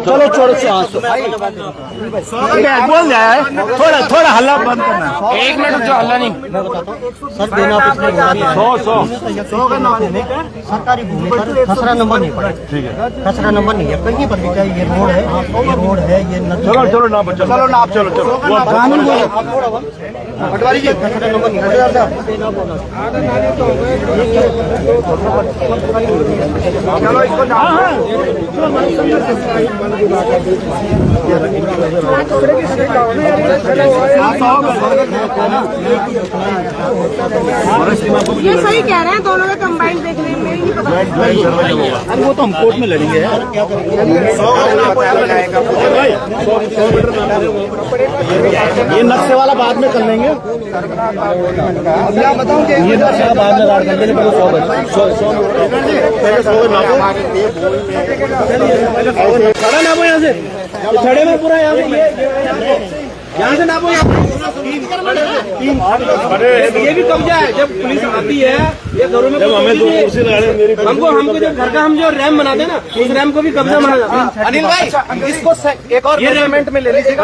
चलो छोड़ो बोल जाए थोड़ा थोड़ा हल्ला बंद करना। 1 मिनट जो हल्ला नहीं सर देना 100 सरकारी भूमि पर खसरा नंबर नहीं पड़ा। ठीक है खसरा नंबर नहीं है कहीं पर भी चाहिए। ये रोड है ये चलो चलो ना चलो ना आप चलो चलो कानून पटवारी जी खसरा नंबर नहीं चलो इसको ये सही कह रहे हैं दोनों का कंबाइंड देखने में नहीं पता। अरे वो तो हम कोर्ट में लड़ेंगे यार। ये नक्शे वाला बाद में कर लेंगे। बताऊँ ये नक्शे वाला बाद में गाड़ कर लेंगे। खड़ा नापो यहाँ से खड़े में पूरा यहाँ से नापो ये भी कब्जा है। जब पुलिस आती है ये घरों में जब हमें हमको जब घर का हम जो रैम बनाते हैं ना उस रैम को भी कब्जा माना जाता है। अनिल भाई इसको एक और मेजरमेंट में ले लीजिएगा।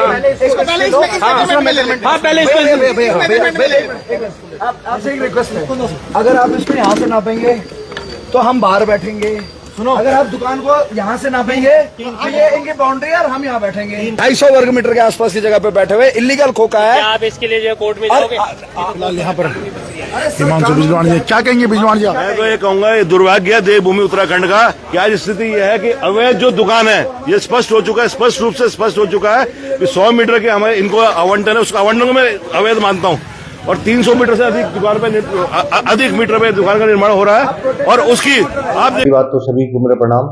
आपसे एक रिक्वेस्ट है, अगर आप इसको यहाँ से नापेंगे तो हम बाहर बैठेंगे। सुनो अगर आप दुकान को यहाँ से नापेंगे तो ये इनकी बाउंड्री है और हम यहाँ बैठेंगे। 250 वर्ग मीटर के आसपास की जगह पे बैठे हुए इलीगल खोका है। आप इसके लिए जो कोर्ट में जाओगे फिलहाल यहाँ पर हिमांशु बिजवाण जी क्या कहेंगे? बिजवाण जी मैं तो ये कहूंगा ये दुर्भाग्य है देवभूमि उत्तराखंड का कि आज स्थिति यह है कि अवैध जो दुकान है ये स्पष्ट हो चुका है, स्पष्ट रूप से स्पष्ट हो चुका है कि 100 मीटर के हमारे इनको आवंटन है, उसका आवंटन को मैं अवैध मानता हूँ। और 300 मीटर से अधिक दुकान पे अधिक मीटर पे दुकान का निर्माण हो रहा है और उसकी आप बात तो सभी को मेरा प्रणाम।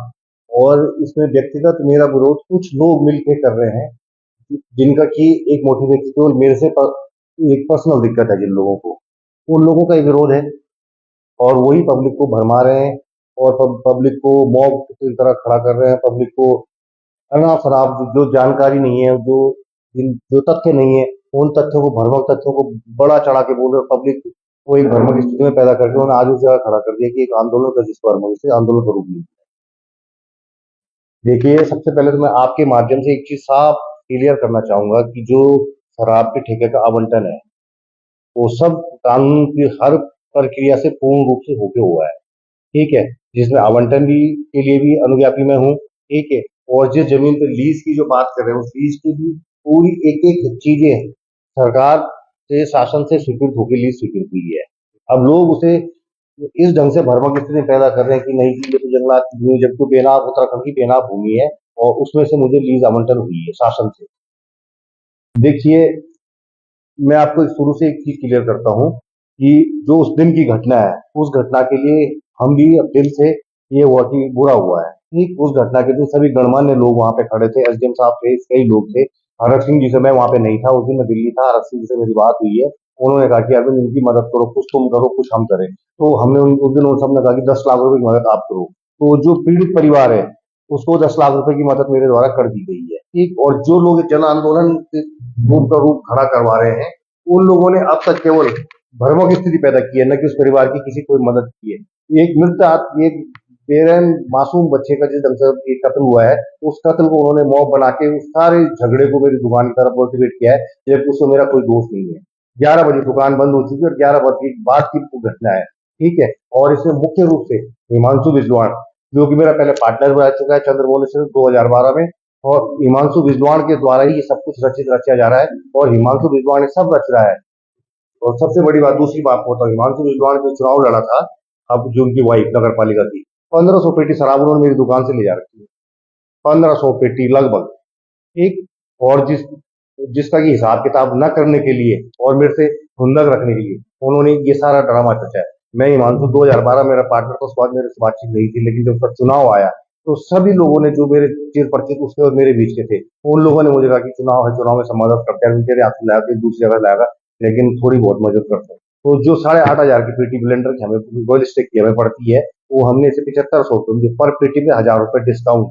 और इसमें व्यक्तिगत मेरा विरोध कुछ लोग मिलकर कर रहे हैं जिनका कि एक मोटिवेट केवल मेरे से एक पर्सनल दिक्कत है जिन लोगों को, उन लोगों का एक विरोध है और वही पब्लिक को भरमा रहे हैं और पब्लिक को मॉब की तरह खड़ा कर रहे हैं। पब्लिक को अनाप शनाप जो जानकारी नहीं है, जो तथ्य नहीं है, उन तथ्यों को भ्रामक तथ्यों को बड़ा चढ़ा के बोल रहे पब्लिक को एक भ्रामक स्थिति में पैदा करके उन्हें आज उस जगह खड़ा कर दिया कि एक आंदोलन का जिस पर से आंदोलन का रूप लिया। देखिए सबसे पहले तो मैं आपके माध्यम से एक चीज साफ क्लियर करना चाहूंगा कि जो शराब के ठेके का आवंटन है वो सब कानून की हर प्रक्रिया से पूर्ण रूप से होके हुआ है। ठीक है, जिसमें आवंटन भी के लिए भी अनुज्ञापी मैं हूँ। ठीक है, और जिस जमीन पर लीज की जो बात कर रहे हैं उस लीज की भी पूरी एक एक चीजें सरकार से शासन से स्वीकृत होकर लीज स्वीकृत हुई है। अब लोग उसे इस ढंग से भ्रमक स्थिति पैदा कर रहे हैं कि नहीं जी ये तो जंगलात की भूमि, जबकि बेनाम उत्तराखंड की बेनाम भूमि है और उसमें से मुझे लीज आवंटन हुई है शासन से। देखिए मैं आपको शुरू से एक चीज क्लियर करता हूँ कि जो उस दिन की घटना है उस घटना के लिए हम भी दिल से ये हुआ कि बुरा हुआ है। ठीक, उस घटना के दिन सभी गणमान्य लोग वहां पे खड़े थे, एसडीएम साहब थे, कई लोग थे। हरक सिंह जी से मैं वहां पे नहीं था, उस दिन मैं दिल्ली था। हरक सिंह जी से मेरी बात हुई है, उन्होंने कहा कि अरविंद इनकी मदद करो, कुछ तुम करो कुछ हम करें। तो हमने उस दिन उन सबने कहा कि 10 लाख रुपए की मदद आप करो। तो जो पीड़ित परिवार है उसको 10 लाख रुपए की मदद मेरे द्वारा कर दी गई है। ठीक, और जो लोग जन आंदोलन रूप खड़ा करवा रहे हैं उन लोगों ने अब तक केवल भ्रमक स्थिति पैदा की है, न कि उस परिवार की किसी कोई मदद की है। एक मृत एक बेरहम मासूम बच्चे का जिस ढंग से एक कत्ल हुआ है उस कत्ल को उन्होंने मॉब बना के उस सारे झगड़े को मेरी दुकान की तरफ मोटिवेट किया है, जबकि उसमें मेरा कोई दोष नहीं है। 11 बजे दुकान बंद हो चुकी है और 11 बजे के बाद की घटना है। ठीक है, और इसमें मुख्य रूप से हिमांशु बिजवाण जो कि मेरा पहले पार्टनर बन चुका है चंद्रमौली से 2012 में, और हिमांशु बिजवाण के द्वारा ही ये सब कुछ रचा जा रहा है और हिमांशु बिजवाण ने सब रच रहा है। और सबसे बड़ी बात दूसरी बात होता है, हिमांशु बिजवाण जो चुनाव लड़ा था अब जो उनकी वाइफ नगर पालिका थी, 1500 पेटी शराब उन्होंने मेरी दुकान से ले जा रखी है, 1500 पेटी लगभग। ठीक, और जिसका की हिसाब किताब न करने के लिए और मेरे से खुंदक रखने के लिए उन्होंने ये सारा ड्रामा रचा है। मैं हिमांशु 2012 मेरा पार्टनर तो उसके बाद मेरे से बातचीत नहीं थी, लेकिन जब तक चुनाव आया तो सभी लोगों ने जो मेरे चिर परिचित उसके और मेरे बीच के थे उन लोगों ने मुझे कहा कि चुनाव है, चुनाव में सब मदद करते हैं, तेरे हाथ लाया दूसरी जगह लाएगा लेकिन थोड़ी बहुत मदद करते हैं। तो जो 8,500 की पेटी ब्लेंडर की हमें गोल स्टिक की हमें पड़ती है वो हमने इसे 7500 पर पेटी पे 1000 रुपए डिस्काउंट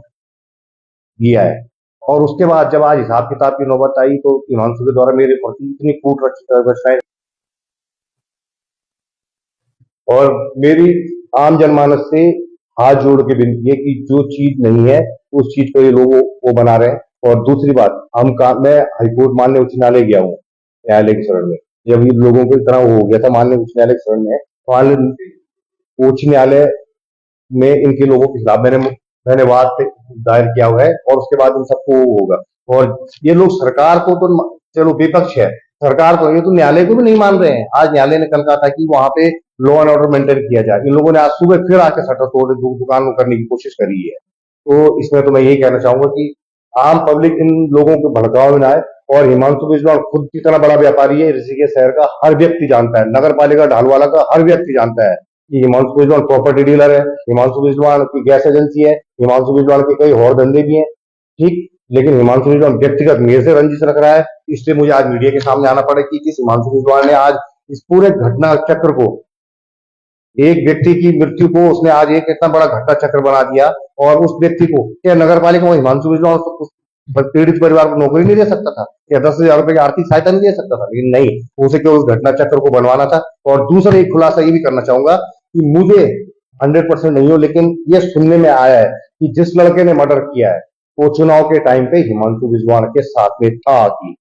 दिया है। और उसके बाद जब आज हिसाब किताब की नौबत आई तो हिमांशु के द्वारा मेरे प्रति इतनी कूट रचनाएं और मेरी आम जनमानस से हाथ जोड़ के विनती है कि जो चीज नहीं है उस चीज को ये लोग वो बना रहे हैं। और दूसरी बात, मैं हाईकोर्ट माननीय उच्च न्यायालय गया हूँ, न्यायालय की शरण में, जब इन लोगों की तरह हो गया था माननीय उच्च न्यायालय की शरण में, माननीय उच्च न्यायालय में इनके लोगों के खिलाफ मैंने वाद दायर किया हुआ है और उसके बाद इन सबको होगा। और ये लोग सरकार को तो चलो विपक्ष है, सरकार को, ये तो न्यायालय को भी नहीं मान रहे हैं। आज न्यायालय ने कल कहा था कि वहां पे लॉ एंड ऑर्डर मेंटेन किया जाए, इन लोगों ने आज सुबह फिर आके शटर तोड़ दुकान करने की कोशिश करी है। तो इसमें तो मैं यही कहना चाहूंगा कि आम पब्लिक इन लोगों के भड़काव में ना आए। और हिमांशु बिजलाल खुद कितना बड़ा व्यापारी है, ऋषिकेश शहर का हर व्यक्ति जानता है, नगर पालिका ढालवाला का हर व्यक्ति जानता है कि हिमांशु बिजलाल प्रॉपर्टी डीलर है, हिमांशु बिजलाल की गैस एजेंसी है, हिमांशु बिजलाल के कई और धंधे भी हैं, ठीक। लेकिन हिमांशु बिजलाल व्यक्तिगत मेरे से रंजिश रख रहा है, इसलिए मुझे आज मीडिया के सामने आना पड़े कि किस हिमांशु बिजलाल ने आज इस पूरे घटना चक्र को, एक व्यक्ति की मृत्यु को उसने आज एक इतना बड़ा घटना चक्र बना दिया। और उस व्यक्ति को क्या नगर पालिका में हिमांशु बिजलाल पीड़ित परिवार को नौकरी नहीं दे सकता था या 10,000 रुपए की आर्थिक सहायता नहीं दे सकता था? लेकिन नहीं, उसे केवल उस घटना चक्र को बनवाना था। और दूसरा एक खुलासा ये भी करना चाहूंगा कि मुझे 100% नहीं हो, लेकिन ये सुनने में आया है कि जिस लड़के ने मर्डर किया है वो चुनाव के टाइम पे हिमांशु बिजलाल के साथ में था। कि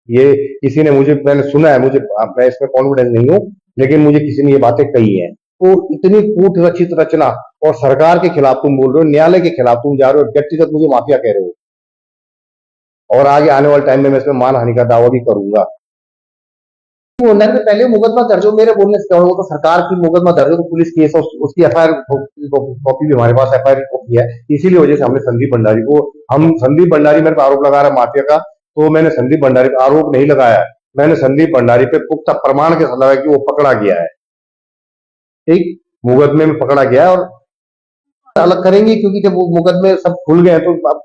ये किसी ने मैंने सुना है, मैं इसमें कॉन्फिडेंस नहीं हूँ, लेकिन मुझे किसी ने ये बातें कही है। तो इतनी कूट रचित रचना, और सरकार के खिलाफ तुम बोल रहे हो, न्यायालय के खिलाफ तुम जा रहे हो, व्यक्तिगत मुझे माफिया कह रहे हो। और आगे आने वाले टाइम में मैं इसमें मानहानि का दावा भी करूंगा। होने से पहले मुकदमा दर्ज हो, मेरे बोलने से क्या होगा? तो सरकार की मुकदमा दर्ज हो तो पुलिस केस हो, उसकी एफआईआर कॉपी भी हमारे पास एफआईआर कॉपी है। इसीलिए वजह से हमने संदीप भंडारी मेरे पर आरोप लगा रहा है माफिया का, तो मैंने संदीप भंडारी पर आरोप नहीं लगाया, मैंने संदीप भंडारी पे पुख्ता प्रमाण के साथ लगाया कि वो पकड़ा गया है, ठीक, मुकदमे में पकड़ा गया है। और अलग करेंगे क्योंकि जब वो मुकदमे सब खुल गए तो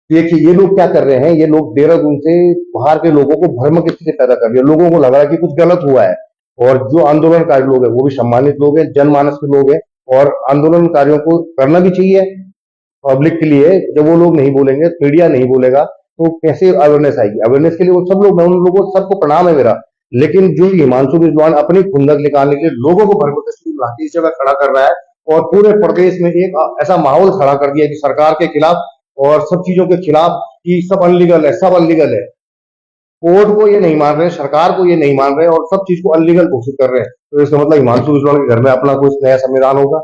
देखिए ये लोग क्या कर रहे हैं, ये लोग देहरादून से बाहर के लोगों को भ्रम स्थिति पैदा कर दिया, लोगों को लग रहा है कि कुछ गलत हुआ है। और जो आंदोलनकारी लोग हैं वो भी सम्मानित लोग हैं, जनमानस के लोग हैं, और आंदोलनकारियों को करना भी चाहिए पब्लिक के लिए। जब वो लोग नहीं बोलेंगे, मीडिया नहीं बोलेगा, तो कैसे अवेयरनेस आएगी? अवेयरनेस के लिए वो सब लोग, मैं उन लोगों सबको प्रणाम है मेरा। लेकिन जो हिमांशु बिजलाल अपनी खुंदक निकालने के लिए लोगों को भ्रम स्थिति इस जगह खड़ा कर रहा है और पूरे प्रदेश में एक ऐसा माहौल खड़ा कर दिया कि सरकार के खिलाफ और सब चीजों के खिलाफ कि सब अनलीगल है, सब अनलीगल है। कोर्ट को ये नहीं मान रहे, सरकार को ये नहीं मान रहे और सब चीज को अनलीगल घोषित कर रहे हैं। तो इसका मतलब हिमांशु बिजलाल के घर में अपना कोई नया संविधान होगा।